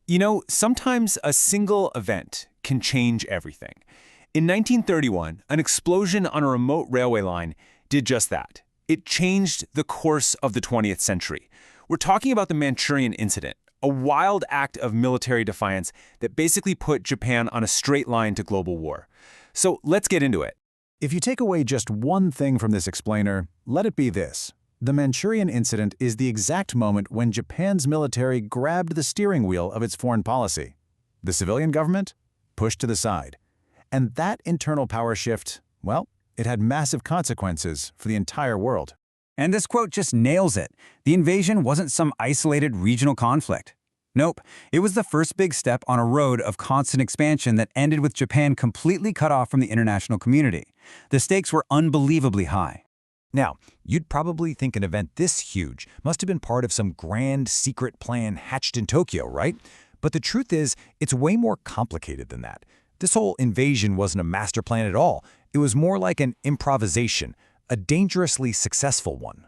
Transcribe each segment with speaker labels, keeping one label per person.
Speaker 1: You know, sometimes a single event can change everything. In 1931, an explosion on a remote railway line did just that. It changed the course of the 20th century. We're talking about the Manchurian Incident, a wild act of military defiance that basically put Japan on a straight line to global war. So let's get into it.
Speaker 2: If you take away just one thing from this explainer, let it be this. The Manchurian Incident is the exact moment when Japan's military grabbed the steering wheel of its foreign policy. The civilian government pushed to the side. And that internal power shift, well, it had massive consequences for the entire world.
Speaker 3: And this quote just nails it. The invasion wasn't some isolated regional conflict. Nope, it was the first big step on a road of constant expansion that ended with Japan completely cut off from the international community. The stakes were unbelievably high.
Speaker 4: Now, you'd probably think an event this huge must have been part of some grand secret plan hatched in Tokyo, right? But the truth is, it's way more complicated than that. This whole invasion wasn't a master plan at all. It was more like an improvisation, a dangerously successful one.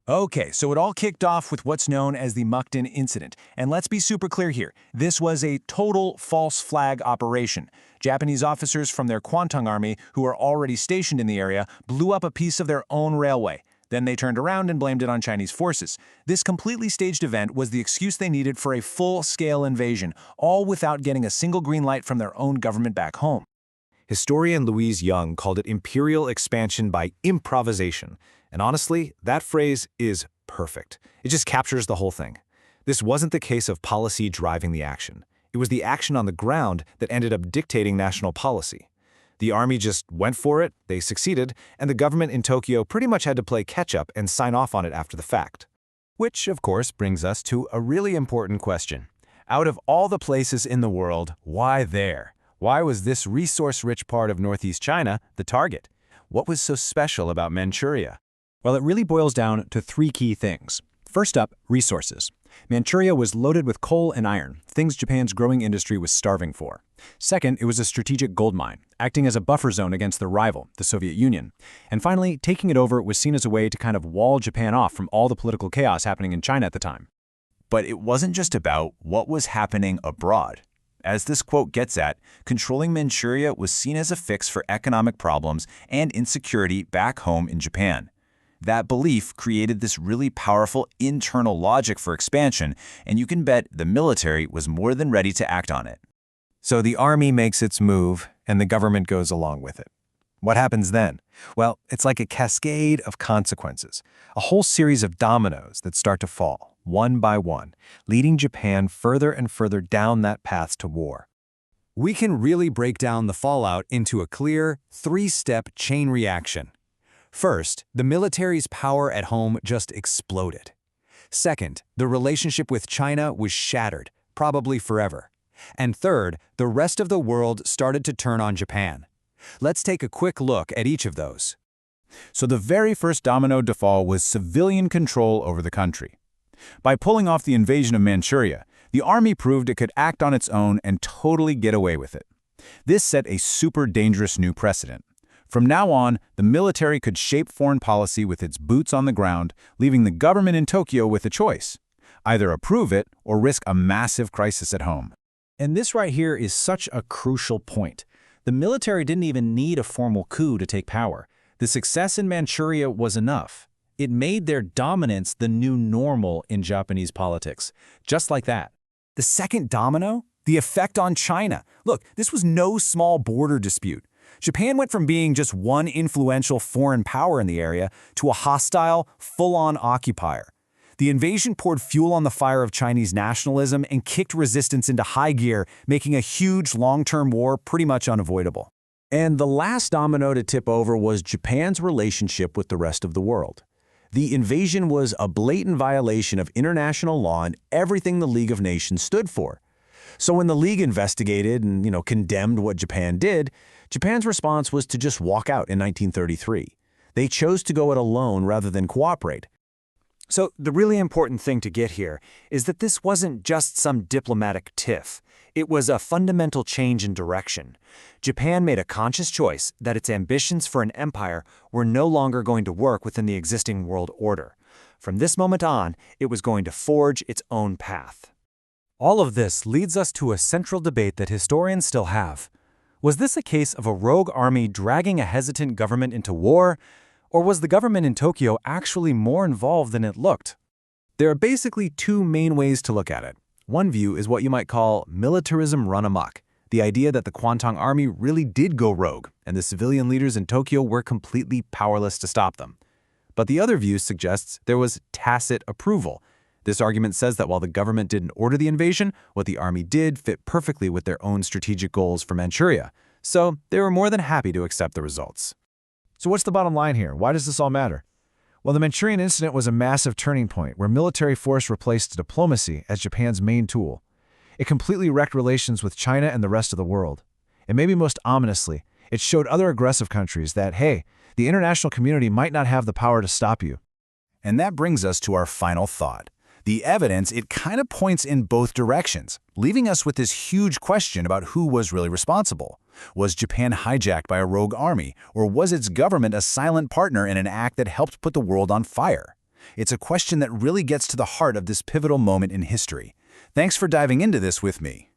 Speaker 1: Okay, so it all kicked off with what's known as the Mukden Incident. And let's be super clear here. This was a total false flag operation. Japanese officers from their Kwantung Army, who were already stationed in the area, blew up a piece of their own railway. Then they turned around and blamed it on Chinese forces. This completely staged event was the excuse they needed for a full-scale invasion, all without getting a single green light from their own government back home.
Speaker 4: Historian Louise Young called it imperial expansion by improvisation. And honestly, that phrase is perfect. It just captures the whole thing. This wasn't the case of policy driving the action. It was the action on the ground that ended up dictating national policy. The army just went for it, they succeeded, and the government in Tokyo pretty much had to play catch-up and sign off on it after the fact.
Speaker 5: Which, of course, brings us to a really important question. Out of all the places in the world, why there? Why was this resource-rich part of Northeast China the target? What was so special about Manchuria?
Speaker 6: Well, it really boils down to three key things. First up, resources. Manchuria was loaded with coal and iron, things Japan's growing industry was starving for. Second, it was a strategic gold mine, acting as a buffer zone against the rival, the Soviet Union. And finally, taking it over was seen as a way to kind of wall Japan off from all the political chaos happening in China at the time.
Speaker 7: But it wasn't just about what was happening abroad. As this quote gets at, controlling Manchuria was seen as a fix for economic problems and insecurity back home in Japan. That belief created this really powerful internal logic for expansion, and you can bet the military was more than ready to act on it.
Speaker 5: So the army makes its move, and the government goes along with it. What happens then? Well, it's like a cascade of consequences, a whole series of dominoes that start to fall, one by one, leading Japan further and further down that path to war.
Speaker 3: We can really break down the fallout into a clear, three-step chain reaction. First, the military's power at home just exploded. Second, the relationship with China was shattered, probably forever. And third, the rest of the world started to turn on Japan. Let's take a quick look at each of those.
Speaker 2: So the very first domino to fall was civilian control over the country. By pulling off the invasion of Manchuria, the army proved it could act on its own and totally get away with it. This set a super dangerous new precedent. From now on, the military could shape foreign policy with its boots on the ground, leaving the government in Tokyo with a choice: either approve it or risk a massive crisis at home.
Speaker 6: And this right here is such a crucial point. The military didn't even need a formal coup to take power. The success in Manchuria was enough. It made their dominance the new normal in Japanese politics. Just like that.
Speaker 3: The second domino? The effect on China. Look, this was no small border dispute. Japan went from being just one influential foreign power in the area to a hostile, full-on occupier. The invasion poured fuel on the fire of Chinese nationalism and kicked resistance into high gear, making a huge long-term war pretty much unavoidable.
Speaker 6: And the last domino to tip over was Japan's relationship with the rest of the world. The invasion was a blatant violation of international law and everything the League of Nations stood for. So when the League investigated and, condemned what Japan did, Japan's response was to just walk out in 1933. They chose to go it alone rather than cooperate.
Speaker 3: So the really important thing to get here is that this wasn't just some diplomatic tiff. It was a fundamental change in direction. Japan made a conscious choice that its ambitions for an empire were no longer going to work within the existing world order. From this moment on, it was going to forge its own path. All of this leads us to a central debate that historians still have. Was this a case of a rogue army dragging a hesitant government into war, or was the government in Tokyo actually more involved than it looked?
Speaker 2: There are basically two main ways to look at it. One view is what you might call militarism run amok, the idea that the Kwantung Army really did go rogue, and the civilian leaders in Tokyo were completely powerless to stop them. But the other view suggests there was tacit approval. This argument says that while the government didn't order the invasion, what the army did fit perfectly with their own strategic goals for Manchuria. So they were more than happy to accept the results.
Speaker 1: So what's the bottom line here? Why does this all matter? Well, the Manchurian Incident was a massive turning point where military force replaced diplomacy as Japan's main tool. It completely wrecked relations with China and the rest of the world. And maybe most ominously, it showed other aggressive countries that, hey, the international community might not have the power to stop you.
Speaker 2: And that brings us to our final thought. The evidence, it kind of points in both directions, leaving us with this huge question about who was really responsible. Was Japan hijacked by a rogue army, or was its government a silent partner in an act that helped put the world on fire? It's a question that really gets to the heart of this pivotal moment in history. Thanks for diving into this with me.